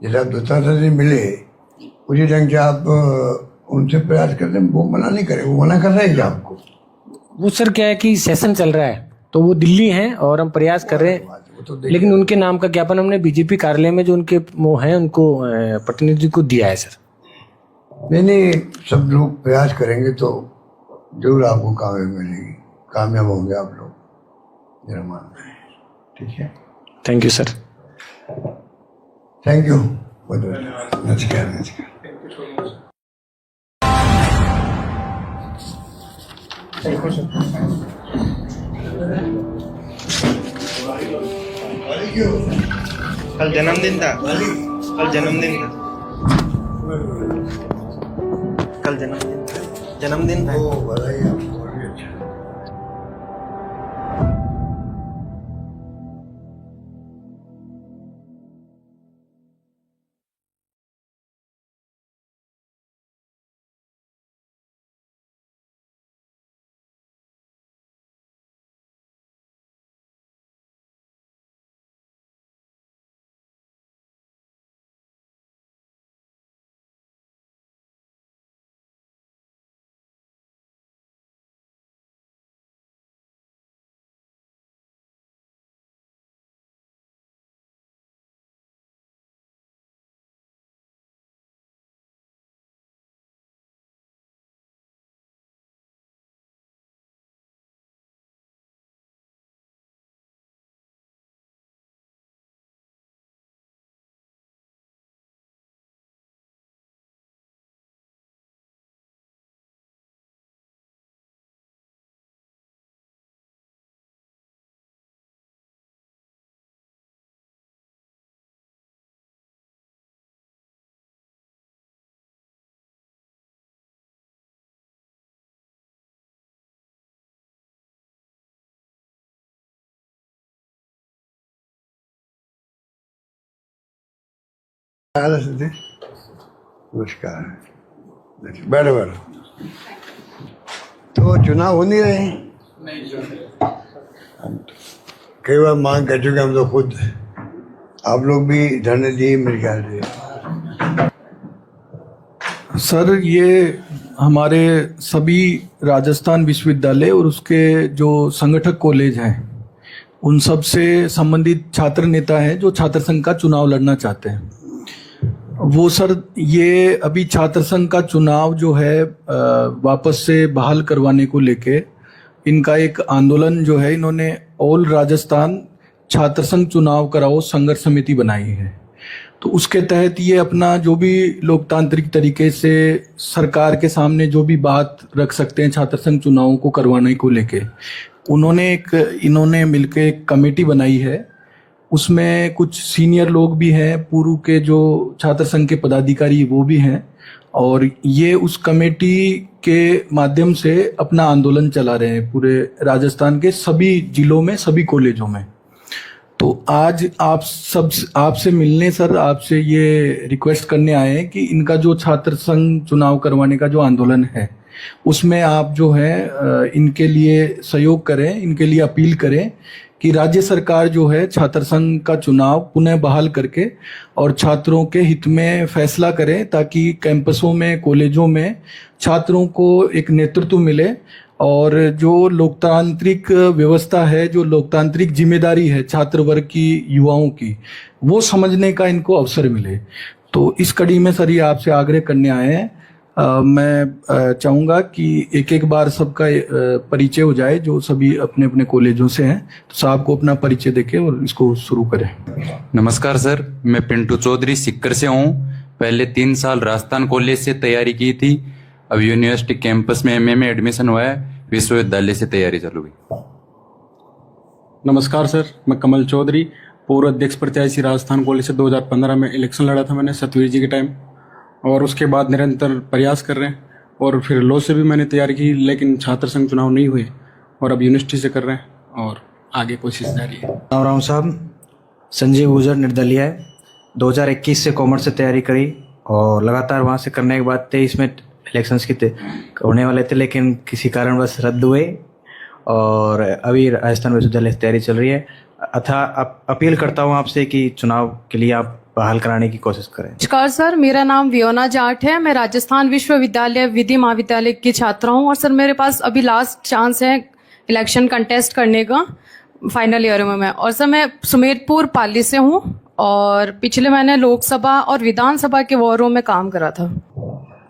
जैसे आप 2-4 से मिले, उसी ढंग से आप उनसे प्रयास करते हैं, वो मना नहीं करें, वो मना कर रहे हैं क्या आपको? वो सर क्या है कि सेशन चल रहा है, तो वो दिल्ली हैं और हम प्रयास कर रहे हैं, लेकिन उनके नाम का ज्ञापन हमने बीजेपी कार्यालय में जो उनके वो हैं उनको प्रतिनिधि को दिया है सर। नहीं, सब लोग प्रयास करेंगे तो जरूर आपको कामयाबी मिलेगी, कामयाब होंगे आप लोग, मेरा मानना है। ठीक है, thank you sir. Thank you, बहुत नमस्कार। कल जन्मदिन था, कल जन्मदिन था, जन्मदिन था। बधाई आपको। आला सध्या नमस्कार बैठो बैठो तो चुनाव हो नहीं रहे कई बार मांग कर चुके हम तो खुद आप लोग भी धरने दिए मेरे ख्याल से सर ये हमारे सभी राजस्थान विश्वविद्यालय और उसके जो संगठक कॉलेज हैं उन सब से संबंधित छात्र नेता हैं जो छात्र संघ का चुनाव लड़ना चाहते हैं। वो सर ये अभी छात्र संघ का चुनाव जो है वापस से बहाल करवाने को लेके इनका एक आंदोलन जो है इन्होंने ऑल राजस्थान छात्र संघ चुनाव कराओ संघर्ष समिति बनाई है। तो उसके तहत ये अपना जो भी लोकतांत्रिक तरीके से सरकार के सामने जो भी बात रख सकते हैं छात्र संघ चुनावों को करवाने को लेके इन्होंने मिलकर एक कमेटी बनाई है। उसमें कुछ सीनियर लोग भी हैं, पूर्व के जो छात्र संघ के पदाधिकारी वो भी हैं और ये उस कमेटी के माध्यम से अपना आंदोलन चला रहे हैं पूरे राजस्थान के सभी जिलों में, सभी कॉलेजों में। तो आज आपसे मिलने सर आपसे ये रिक्वेस्ट करने आए हैं कि इनका जो छात्र संघ चुनाव करवाने का जो आंदोलन है उसमें आप जो है इनके लिए सहयोग करें, इनके लिए अपील करें कि राज्य सरकार जो है छात्र संघ का चुनाव पुनः बहाल करके और छात्रों के हित में फैसला करे ताकि कैंपसों में, कॉलेजों में छात्रों को एक नेतृत्व मिले और जो लोकतांत्रिक व्यवस्था है, जो लोकतांत्रिक जिम्मेदारी है छात्र वर्ग की, युवाओं की, वो समझने का इनको अवसर मिले। तो इस कड़ी में सर ये आपसे आग्रह करने आए हैं। मैं चाहूँगा कि एक एक बार सबका परिचय हो जाए जो सभी अपने अपने कॉलेजों से हैं। तो साहब को अपना परिचय देके और इसको शुरू करें। नमस्कार सर, मैं पिंटू चौधरी सिक्कर से हूँ। पहले 3 साल राजस्थान कॉलेज से तैयारी की थी, अब यूनिवर्सिटी कैंपस में एमए में एडमिशन हुआ है, विश्वविद्यालय से तैयारी चालू हुई। नमस्कार सर, मैं कमल चौधरी, पूर्व अध्यक्ष प्रत्याशी राजस्थान कॉलेज से 2015 में इलेक्शन लड़ा था मैंने सतवीर जी के टाइम, और उसके बाद निरंतर प्रयास कर रहे हैं। और फिर लॉ से भी मैंने तैयारी की लेकिन छात्र संघ चुनाव नहीं हुए और अब यूनिवर्सिटी से कर रहे हैं और आगे कोशिश जारी है। राम साहब, संजीव गुजर निर्दलीय है। 2021 से कॉमर्स से तैयारी करी और लगातार वहाँ से करने के बाद 23 में इलेक्शंस होने वाले थे लेकिन किसी कारणवश रद्द हुए और अभी राजस्थान विश्वविद्यालय से तैयारी चल रही है। अतः अपील करता हूँ आपसे कि चुनाव के लिए आप बहाल कराने की कोशिश करें। नमस्कार सर, मेरा नाम वियोना जाट है। मैं राजस्थान विश्वविद्यालय विधि महाविद्यालय की छात्रा हूँ और सर मेरे पास अभी लास्ट चांस है इलेक्शन कंटेस्ट करने का फाइनल ईयर में। और सर मैं सुमेरपुर पाली से हूँ और पिछले महीने लोकसभा और विधानसभा के वारों में काम करा था।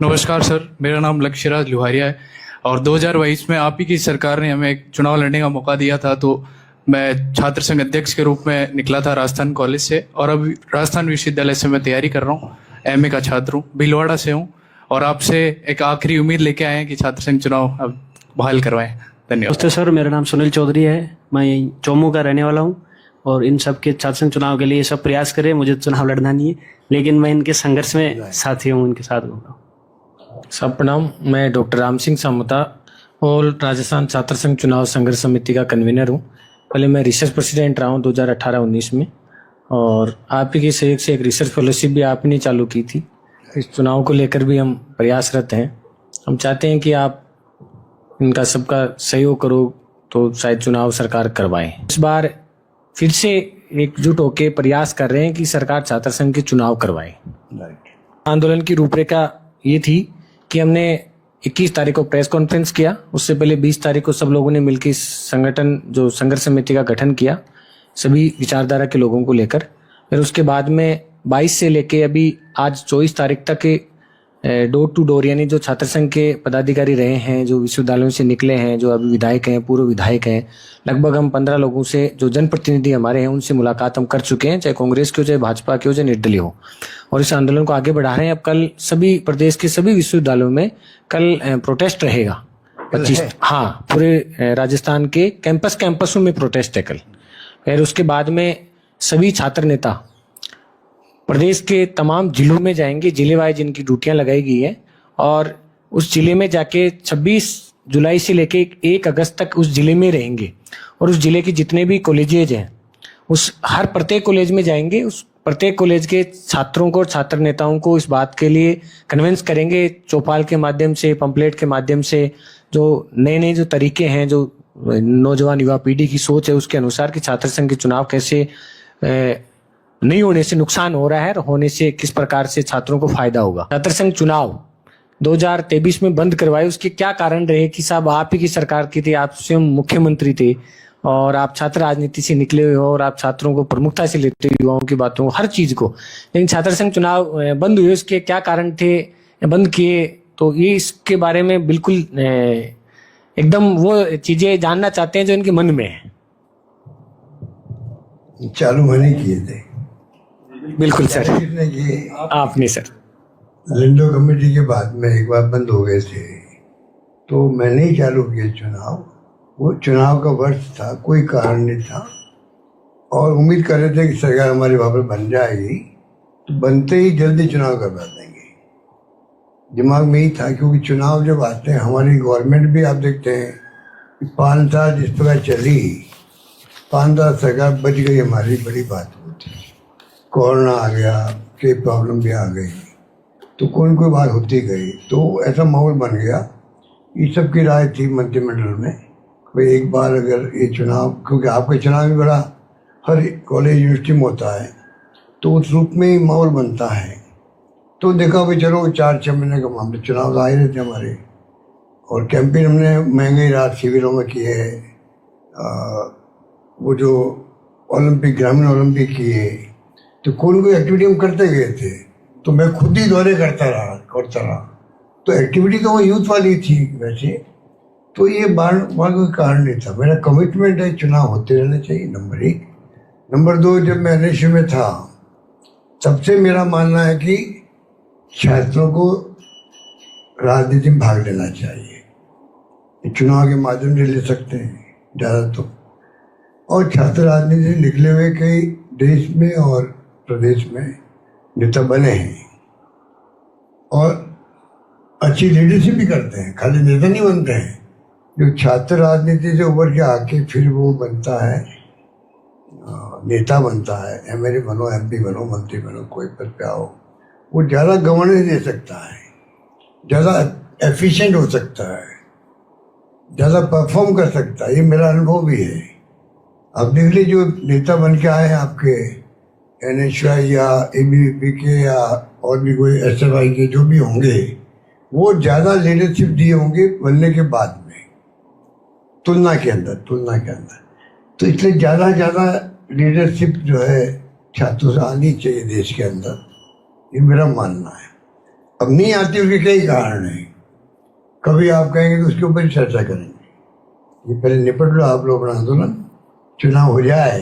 नमस्कार सर, मेरा नाम लक्ष्यराज लुहारिया है और 2022 में आप ही की सरकार ने हमें एक चुनाव लड़ने का मौका दिया था, तो मैं छात्र संघ अध्यक्ष के रूप में निकला था राजस्थान कॉलेज से और अब राजस्थान विश्वविद्यालय से मैं तैयारी कर रहा हूँ। एमए का छात्र हूँ, भीलवाड़ा से हूँ और आपसे एक आखिरी उम्मीद लेके आए हैं कि छात्र संघ चुनाव अब बहाल करवाएं। धन्यवाद। नमस्ते सर, मेरा नाम सुनील चौधरी है। मैं यहीं चौमू का रहने वाला हूँ और इन सब के छात्र संघ चुनाव के लिए सब प्रयास करें। मुझे चुनाव लड़ना नहीं है लेकिन मैं इनके संघर्ष में साथी हूँ, उनके साथ घूम रहा हूँ। सब प्रणाम, मैं डॉक्टर राम सिंह सामुता और राजस्थान छात्र संघ चुनाव संघर्ष समिति का कन्वीनर हूँ। पहले मैं रिसर्च प्रेसिडेंट रहा हूँ 2018-19 में और आप ही के सहयोग से एक रिसर्च फेलोशिप भी आप ही ने चालू की थी। इस चुनाव को लेकर भी हम प्रयासरत हैं। हम चाहते हैं कि आप इनका सबका सहयोग करो तो शायद चुनाव सरकार करवाए। इस बार फिर से एकजुट होकर प्रयास कर रहे हैं कि सरकार छात्र संघ के चुनाव करवाए। आंदोलन की रूपरेखा ये थी कि हमने 21 तारीख को प्रेस कॉन्फ्रेंस किया, उससे पहले 20 तारीख को सब लोगों ने मिलकर इस संगठन जो संघर्ष समिति का गठन किया सभी विचारधारा के लोगों को लेकर। फिर उसके बाद में 22 से लेके अभी आज 24 तारीख तक के डोर टू डोर यानी जो छात्र संघ के पदाधिकारी रहे हैं, जो विश्वविद्यालयों से निकले हैं, जो अभी विधायक हैं, पूर्व विधायक हैं, लगभग हम 15 लोगों से जो जनप्रतिनिधि हमारे हैं उनसे मुलाकात हम कर चुके हैं, चाहे कांग्रेस के हो, चाहे भाजपा के हो, चाहे निर्दलीय हो, और इस आंदोलन को आगे बढ़ा रहे हैं। अब कल सभी प्रदेश के सभी विश्वविद्यालयों में कल प्रोटेस्ट रहेगा 25, हाँ पूरे राजस्थान के कैंपसों में प्रोटेस्ट है कल। फिर उसके बाद में सभी छात्र नेता प्रदेश के तमाम जिलों में जाएंगे, जिले वाइज जिनकी ड्यूटियां लगाई गई है, और उस जिले में जाके 26 जुलाई से लेके 1 अगस्त तक उस जिले में रहेंगे और उस जिले के जितने भी कॉलेजेज हैं उस हर प्रत्येक कॉलेज में जाएंगे, उस प्रत्येक कॉलेज के छात्रों को और छात्र नेताओं को इस बात के लिए कन्विंस करेंगे, चौपाल के माध्यम से, पंपलेट के माध्यम से, जो नए नए जो तरीके हैं, जो नौजवान युवा पीढ़ी की सोच है उसके अनुसार कि छात्र संघ के चुनाव कैसे नहीं होने से नुकसान हो रहा है और होने से किस प्रकार से छात्रों को फायदा होगा। छात्र संघ चुनाव 2023 में बंद करवाए, उसके क्या कारण रहे कि साहब आप ही की सरकार की थी, आप स्वयं मुख्यमंत्री थे और आप छात्र राजनीति से निकले हुए हो और आप छात्रों को प्रमुखता से लेते हो, युवाओं की बातों हर चीज को, लेकिन छात्र संघ चुनाव बंद हुए, उसके क्या कारण थे बंद किए, तो ये इसके बारे में बिल्कुल एकदम वो चीजें जानना चाहते हैं जो इनके मन में है। चालू मैंने किए थे। बिल्कुल सर, किसने किए? आपने सर। लिंडो कमेटी के बाद में एक बार बंद हो गए थे, तो मैंने ही चालू किए चुनाव। वो चुनाव का वर्ष था, कोई कारण नहीं था, और उम्मीद कर रहे थे कि सरकार हमारी वापस बन जाएगी, तो बनते ही जल्दी चुनाव करवा देंगे। दिमाग में ही था, क्योंकि चुनाव जब आते हैं, हमारी गवर्नमेंट भी आप देखते हैं कि 5 साल जिस प्रकार चली, 5 साल सरकार बच गई, हमारी बड़ी बात होती। कोरोना आ गया, कई प्रॉब्लम भी आ गई, तो कोई बात होती गई, तो ऐसा माहौल बन गया। ये सब की राय थी मंत्रिमंडल में, भाई एक बार अगर ये चुनाव, क्योंकि आपका चुनाव भी बड़ा हर कॉलेज यूनिवर्सिटी में होता है, तो उस रूप में ही माहौल बनता है। तो देखा भाई चलो 4-6 महीने का मामला, चुनाव आ ही रहे थे हमारे, और कैंपेन हमने महंगी रात शिविरों में किए है, वो जो ओलंपिक, ग्रामीण ओलंपिक किए, तो कोई एक्टिविटी हम करते गए थे, तो मैं खुद ही दौरे करता रहा। तो एक्टिविटी तो वो यूथ वाली थी वैसे, तो ये बार कोई कारण नहीं था। मेरा कमिटमेंट है चुनाव होते रहने चाहिए, नंबर 1। नंबर 2, जब मैं एनएसयू में था, सबसे मेरा मानना है कि छात्रों को राजनीति में भाग लेना चाहिए। चुनाव के माध्यम से ले सकते हैं ज़्यादा तो, और छात्र राजनीति से निकले हुए कई देश में और प्रदेश में नेता बने हैं और अच्छी लीडरशिप भी करते हैं, खाली नेता नहीं बनते हैं। जो छात्र राजनीति से उभर के आके फिर वो बनता है, नेता बनता है, एमएलए बनो, एमपी बनो, मंत्री बनो, कोई पद पे आओ, वो ज़्यादा गवर्नेंस दे सकता है, ज़्यादा एफिशिएंट हो सकता है, ज़्यादा परफॉर्म कर सकता है। ये मेरा अनुभव भी है। अब देख लीजिए, जो नेता बन के आए हैं आपके एनएसयूआई या एबीवीपी के या और भी कोई एसएफआई के जो भी होंगे, वो ज़्यादा लीडरशिप दिए होंगे बनने के बाद में, तुलना के अंदर। तो इसलिए ज़्यादा लीडरशिप जो है छात्रों से आनी चाहिए देश के अंदर, ये मेरा मानना है। अब नहीं आती, उसके कई कारण हैं, कभी आप कहेंगे तो उसके ऊपर चर्चा करेंगे। ये पहले निपट लो आप लोग अपना आंदोलन, चुनाव हो जाए,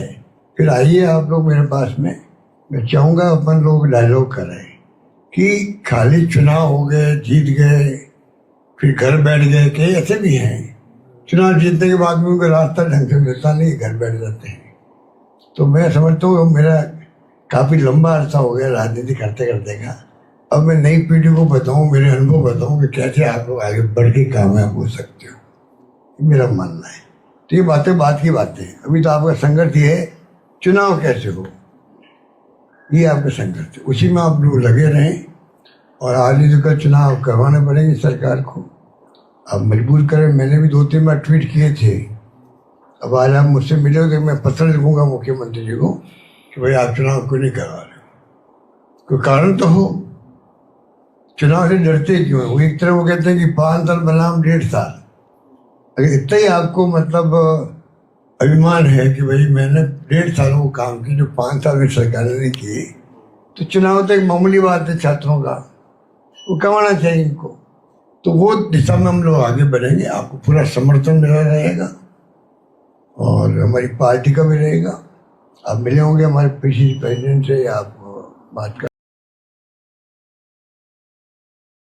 फिर आइए आप लोग मेरे पास में। मैं चाहूँगा अपन लोग डायलॉग करें कि खाली चुनाव हो गए, जीत गए, फिर घर बैठ गए, कई ऐसे भी हैं चुनाव जीतने के बाद में उनका रास्ता ढंग से मिलता नहीं, घर बैठ जाते हैं। तो मैं समझता हूँ मेरा काफ़ी लंबा अरसा हो गया राजनीति करते करते का। अब मैं नई पीढ़ी को बताऊँ, मेरे अनुभव बताऊँ कि कैसे आप लोग आगे बढ़ के कामयाब हो सकते हो, मेरा मानना है। तो ये बातें बात की बातें हैं। अभी तो आपका संघर्ष ये है चुनाव कैसे हो, ये आपका संघर्ष है, उसी में आप लोग लगे रहें। और आज ही तो कल चुनाव करवाने पड़ेंगे सरकार को, आप मजबूर करें। मैंने भी 2-3 बार ट्वीट किए थे। अब आज आप मुझसे मिले हो तो मैं पत्र लिखूंगा मुख्यमंत्री जी को कि भाई आप चुनाव क्यों नहीं करवा रहे, कोई कारण तो हो। चुनाव से डरते क्यों हैं? वो एक तरह वो कहते हैं कि 5 साल बनाम 1.5 साल। अगर इतना ही आपको मतलब अभिमान है कि भाई मैंने 1.5 साल वो काम की जो 5 साल में सरकार ने किए, तो चुनाव तो एक मामूली बात है छात्रों का, वो करवाना चाहिए इनको। तो वो दिशा में हम लोग आगे बढ़ेंगे, आपको पूरा समर्थन मिला रहेगा और हमारी पार्टी का भी रहेगा। आप मिले होंगे हमारे पीसीसी प्रेसिडेंट से, आप बात कर